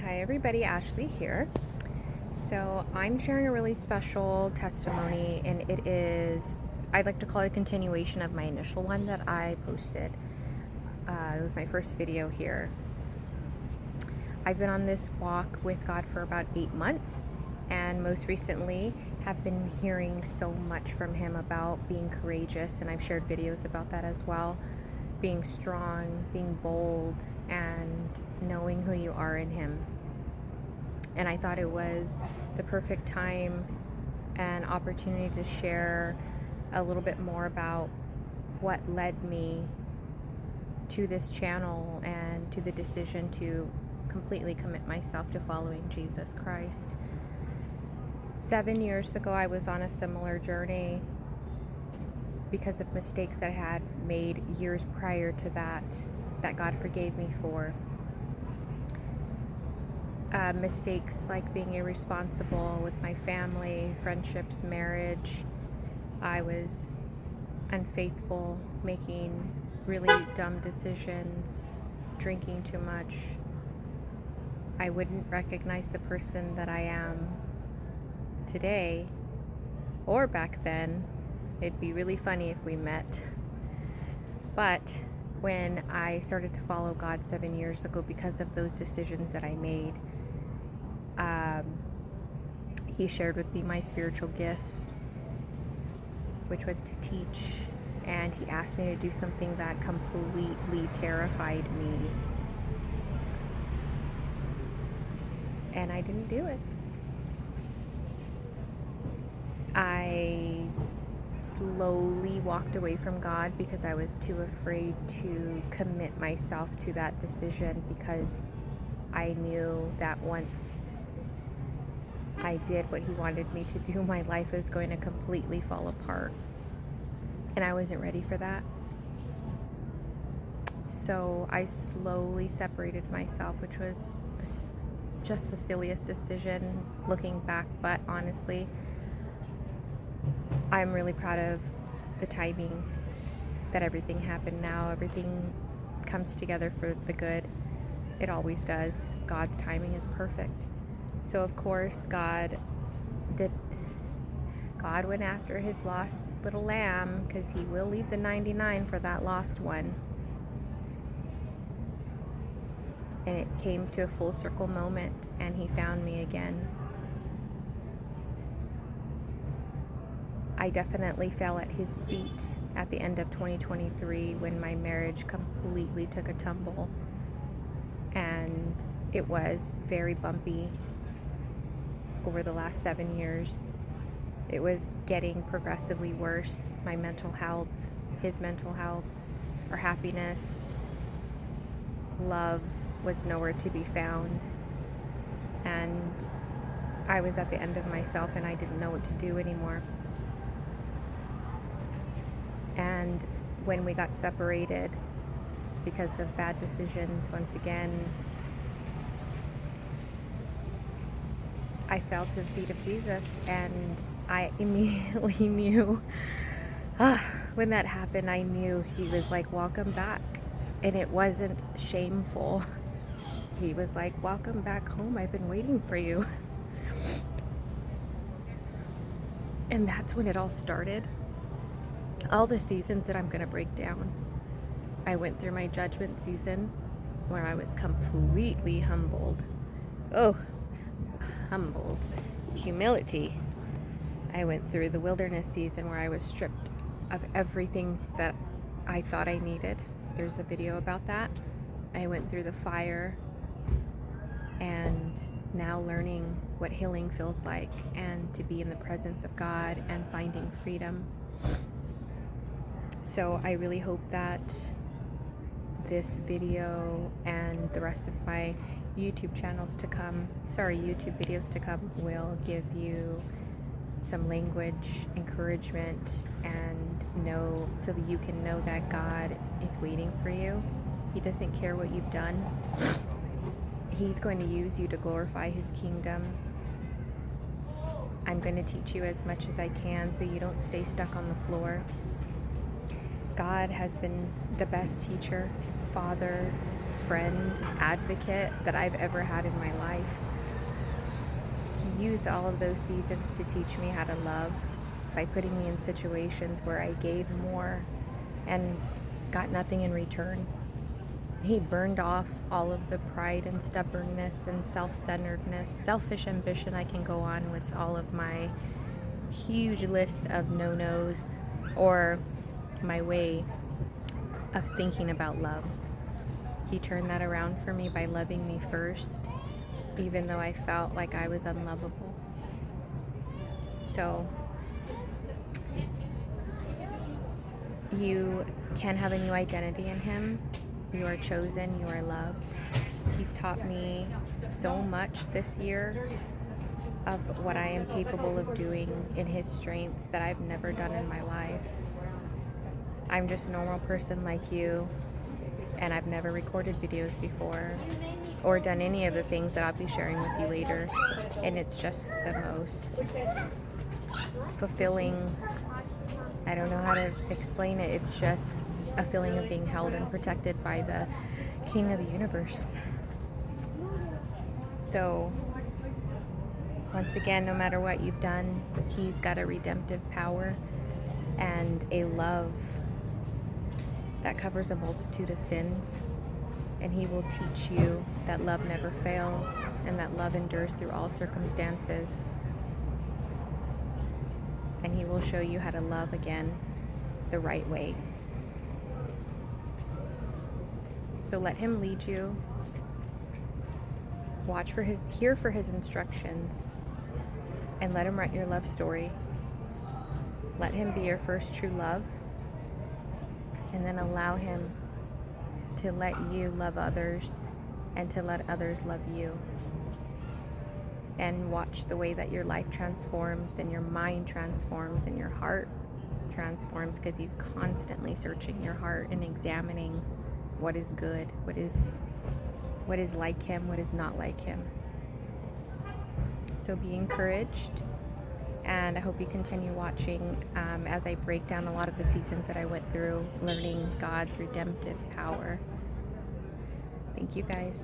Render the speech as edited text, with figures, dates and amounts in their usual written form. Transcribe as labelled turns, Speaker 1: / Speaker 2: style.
Speaker 1: Hi everybody, Ashley here. So I'm sharing a really special testimony, and I'd like to call it a continuation of my initial one that I posted. It was my first video here. I've been on this walk with God for about 8 months, and most recently have been hearing so much from Him about being courageous, and I've shared videos about that as well. Being strong, being bold, and knowing who you are in Him. And I thought it was the perfect time and opportunity to share a little bit more about what led me to this channel and to the decision to completely commit myself to following Jesus Christ. 7 years ago, I was on a similar journey because of mistakes that I had made years prior to that God forgave me for. Mistakes like being irresponsible with my family, friendships, marriage. I was unfaithful, making really dumb decisions, drinking too much. I wouldn't recognize the person that I am today or back then. It'd be really funny if we met. But when I started to follow God 7 years ago because of those decisions that I made, He shared with me my spiritual gift, which was to teach, and He asked me to do something that completely terrified me, and I didn't do it. I slowly walked away from God because I was too afraid to commit myself to that decision, because I knew that once I did what He wanted me to do, my life was going to completely fall apart. And I wasn't ready for that. So I slowly separated myself, which was just the silliest decision looking back. But honestly, I'm really proud of the timing that everything happened now. Everything comes together for the good. It always does. God's timing is perfect. So of course, God went after His lost little lamb, because He will leave the 99 for that lost one. And it came to a full circle moment, and He found me again. I definitely fell at His feet at the end of 2023 when my marriage completely took a tumble, and it was very bumpy over the last 7 years. It was getting progressively worse. My mental health, his mental health, our happiness, love was nowhere to be found. And I was at the end of myself, and I didn't know what to do anymore. And when we got separated because of bad decisions, once again, I fell to the feet of Jesus, and I immediately knew, when that happened, I knew He was like, welcome back. And it wasn't shameful. He was like, welcome back home. I've been waiting for you. And that's when it all started. All the seasons that I'm going to break down. I went through my judgment season where I was completely humbled. Humbled. Humility. I went through the wilderness season where I was stripped of everything that I thought I needed. There's a video about that. I went through the fire, and now learning what healing feels like, and to be in the presence of God and finding freedom. So I really hope that this video and the rest of my YouTube videos to come will give you some language, encouragement, and so that you can know that God is waiting for you. He doesn't care what you've done. He's going to use you to glorify His kingdom. I'm going to teach you as much as I can so you don't stay stuck on the floor. God has been the best teacher, father, friend, advocate that I've ever had in my life. He used all of those seasons to teach me how to love by putting me in situations where I gave more and got nothing in return. He burned off all of the pride and stubbornness and self-centeredness, selfish ambition. I can go on with all of my huge list of no-nos, or my way of thinking about love. He turned that around for me by loving me first, even though I felt like I was unlovable. So you can have a new identity in him. You are chosen, you are loved. He's taught me so much this year of what I am capable of doing in his strength that I've never done in my life. I'm just a normal person like you, and I've never recorded videos before or done any of the things that I'll be sharing with you later. And it's just the most fulfilling, I don't know how to explain it. It's just a feeling of being held and protected by the King of the universe. So once again, no matter what you've done, he's got a redemptive power and a love that covers a multitude of sins. And he will teach you that love never fails and that love endures through all circumstances. And he will show you how to love again the right way. So let him lead you. Hear for his instructions, and let him write your love story. Let him be your first true love, and then allow him to let you love others and to let others love you. And watch the way that your life transforms and your mind transforms and your heart transforms, because he's constantly searching your heart and examining what is good, what is like him, what is not like him. So be encouraged, and I hope you continue watching as I break down a lot of the seasons that I went through, learning God's redemptive power. Thank you guys.